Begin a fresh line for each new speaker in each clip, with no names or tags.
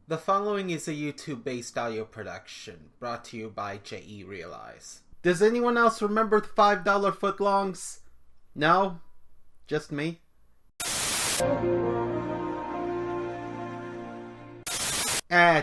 The following is a YouTube-based audio production, brought to you by J.E. Realize. Does anyone else remember the $5 footlongs? No? Just me?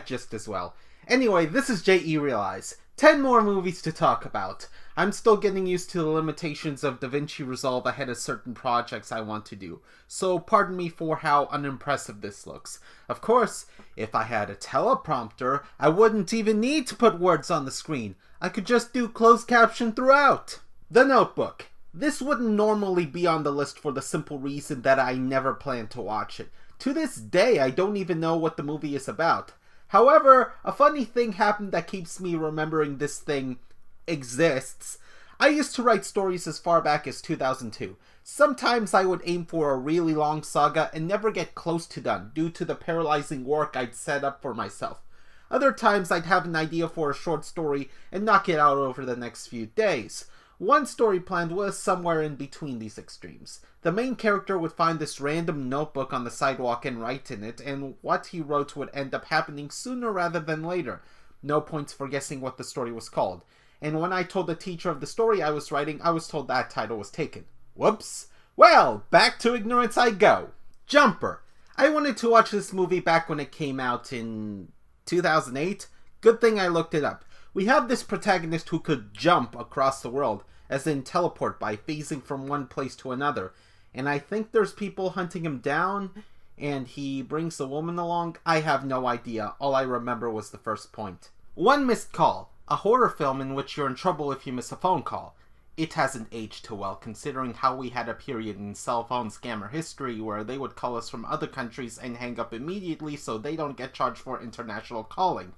Just as well. Anyway, this is J.E. Realize. 10 more movies to talk about. I'm still getting used to the limitations of DaVinci Resolve ahead of certain projects I want to do, so pardon me for how unimpressive this looks. Of course, if I had a teleprompter, I wouldn't even need to put words on the screen. I could just do closed caption throughout. The Notebook. This wouldn't normally be on the list for the simple reason that I never plan to watch it. To this day, I don't even know what the movie is about. However, a funny thing happened that keeps me remembering this thing exists. I used to write stories as far back as 2002. Sometimes I would aim for a really long saga and never get close to done due to the paralyzing work I'd set up for myself. Other times I'd have an idea for a short story and knock it out over the next few days. One story planned was somewhere in between these extremes. The main character would find this random notebook on the sidewalk and write in it, and what he wrote would end up happening sooner rather than later. No points for guessing what the story was called. And when I told the teacher of the story I was writing, I was told that title was taken. Whoops. Well, back to ignorance I go. Jumper. I wanted to watch this movie back when it came out in 2008. Good thing I looked it up. We have this protagonist who could jump across the world, as in teleport by phasing from one place to another. And I think there's people hunting him down, and he brings the woman along. I have no idea. All I remember was the first point. One Missed Call. A horror film in which you're in trouble if you miss a phone call. It hasn't aged too well, considering how we had a period in cell phone scammer history where they would call us from other countries and hang up immediately so they don't get charged for international calling.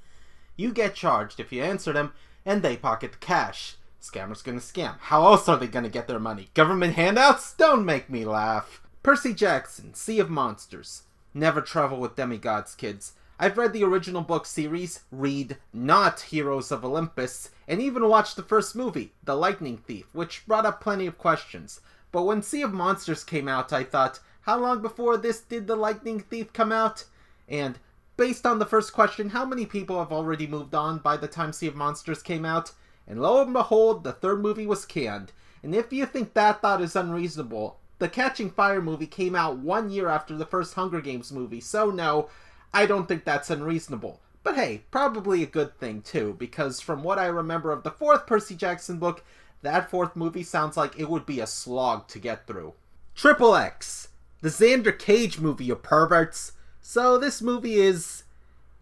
You get charged if you answer them, and they pocket the cash. Scammers gonna scam. How else are they gonna get their money? Government handouts? Don't make me laugh. Percy Jackson, Sea of Monsters. Never travel with demigods, kids. I've read the original book series, read not Heroes of Olympus, and even watched the first movie, The Lightning Thief, which brought up plenty of questions. But when Sea of Monsters came out, I thought, how long before this did The Lightning Thief come out? And based on the first question, how many people have already moved on by the time Sea of Monsters came out? And lo and behold, the third movie was canned. And if you think that thought is unreasonable, the Catching Fire movie came out 1 year after the first Hunger Games movie, so no, I don't think that's unreasonable. But hey, probably a good thing too, because from what I remember of the fourth Percy Jackson book, that fourth movie sounds like it would be a slog to get through. Triple X. The Xander Cage movie, you perverts. So this movie is...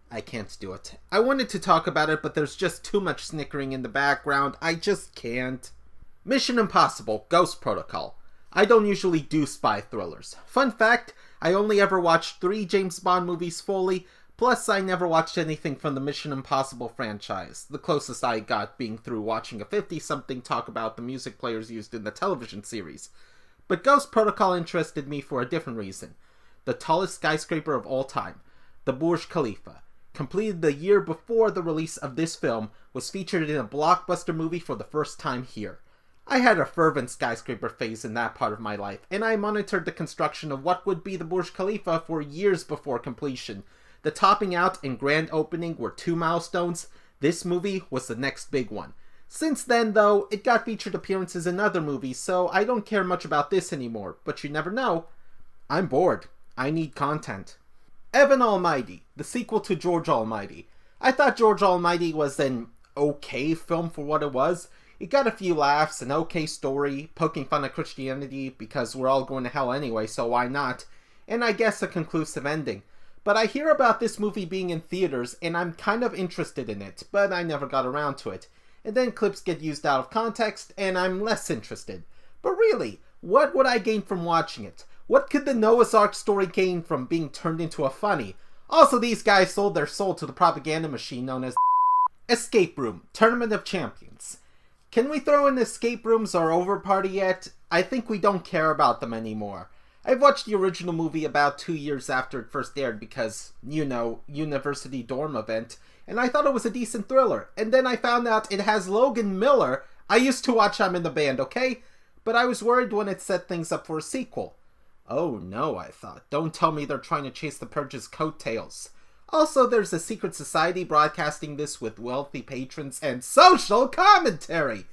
I can't do it. I wanted to talk about it, but there's just too much snickering in the background. I just can't. Mission Impossible, Ghost Protocol. I don't usually do spy thrillers. Fun fact, I only ever watched 3 James Bond movies fully, plus I never watched anything from the Mission Impossible franchise, the closest I got being through watching a 50-something talk about the music players used in the television series. But Ghost Protocol interested me for a different reason. The tallest skyscraper of all time, the Burj Khalifa, completed the year before the release of this film, was featured in a blockbuster movie for the first time here. I had a fervent skyscraper phase in that part of my life, and I monitored the construction of what would be the Burj Khalifa for years before completion. The topping out and grand opening were 2 milestones. This movie was the next big one. Since then, though, it got featured appearances in other movies, so I don't care much about this anymore, but you never know. I'm bored. I need content. Evan Almighty, the sequel to George Almighty. I thought George Almighty was an okay film for what it was. It got a few laughs, an okay story, poking fun at Christianity because we're all going to hell anyway, so why not? And I guess a conclusive ending. But I hear about this movie being in theaters, and I'm kind of interested in it, but I never got around to it. And then clips get used out of context, and I'm less interested. But really, what would I gain from watching it? What could the Noah's Ark story gain from being turned into a funny? Also, these guys sold their soul to the propaganda machine known as Escape Room, Tournament of Champions. Can we throw in escape rooms or over party yet? I think we don't care about them anymore. I've watched the original movie about 2 years after it first aired because, you know, university dorm event, and I thought it was a decent thriller. And then I found out it has Logan Miller. I used to watch I'm in the Band, okay? But I was worried when it set things up for a sequel. Oh no, I thought. Don't tell me they're trying to chase the Purge's coattails. Also, there's a secret society broadcasting this with wealthy patrons and social commentary.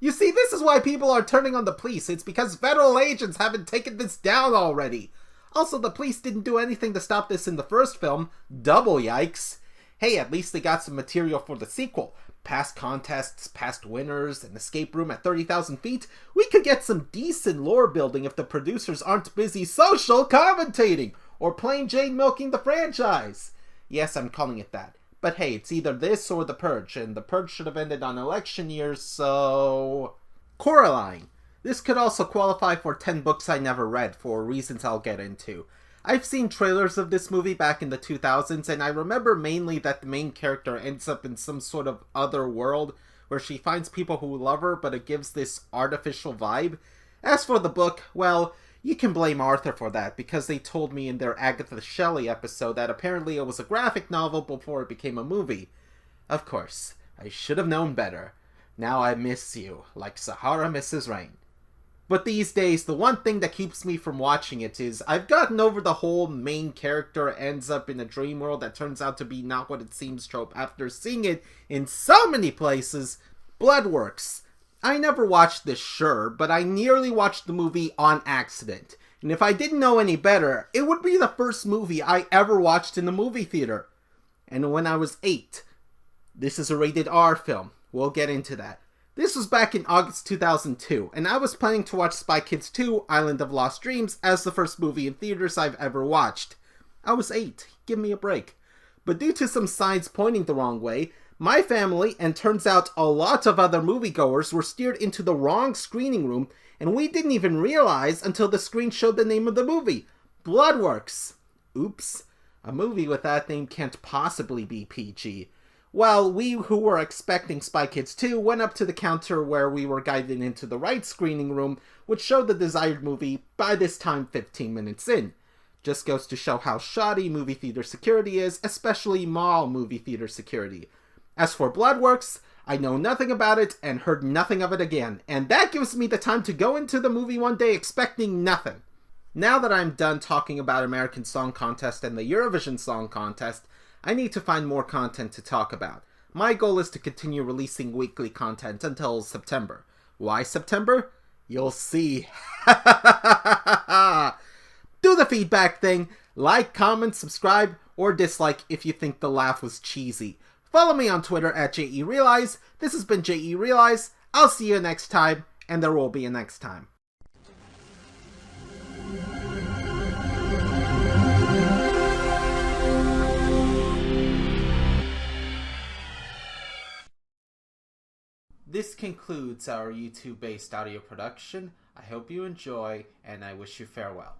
You see, this is why people are turning on the police. It's because federal agents haven't taken this down already. Also, the police didn't do anything to stop this in the first film. Double yikes. Hey, at least they got some material for the sequel. Past contests, past winners, an escape room at 30,000 feet. We could get some decent lore building if the producers aren't busy social commentating or plain Jane milking the franchise. Yes, I'm calling it that. But hey, it's either this or The Purge, and The Purge should have ended on election year, so... Coraline. This could also qualify for 10 books I never read, for reasons I'll get into. I've seen trailers of this movie back in the 2000s, and I remember mainly that the main character ends up in some sort of other world, where she finds people who love her, but it gives this artificial vibe. As for the book, well... You can blame Arthur for that, because they told me in their Agatha Shelley episode that apparently it was a graphic novel before it became a movie. Of course, I should have known better. Now I miss you, like Sahara misses rain. But these days, the one thing that keeps me from watching it is I've gotten over the whole main character ends up in a dream world that turns out to be not what it seems trope after seeing it in so many places. Bloodworks. I never watched this, sure, but I nearly watched the movie on accident. And if I didn't know any better, it would be the first movie I ever watched in the movie theater. And when I was 8. This is a rated R film. We'll get into that. This was back in August 2002, and I was planning to watch Spy Kids 2: Island of Lost Dreams as the first movie in theaters I've ever watched. I was 8. Give me a break. But due to some signs pointing the wrong way, my family, and turns out a lot of other moviegoers, were steered into the wrong screening room, and we didn't even realize until the screen showed the name of the movie, Bloodworks. Oops. A movie with that name can't possibly be PG. Well, we who were expecting Spy Kids 2 went up to the counter where we were guided into the right screening room, which showed the desired movie, by this time 15 minutes in. Just goes to show how shoddy movie theater security is, especially mall movie theater security. As for Bloodworks, I know nothing about it and heard nothing of it again, and that gives me the time to go into the movie one day expecting nothing. Now that I'm done talking about American Song Contest and the Eurovision Song Contest, I need to find more content to talk about. My goal is to continue releasing weekly content until September. Why September? You'll see. Do the feedback thing. Like, comment, subscribe, or dislike if you think the laugh was cheesy. Follow me on Twitter at JERealize. This has been JERealize. I'll see you next time, and there will be a next time. This concludes our YouTube-based audio production. I hope you enjoy, and I wish you farewell.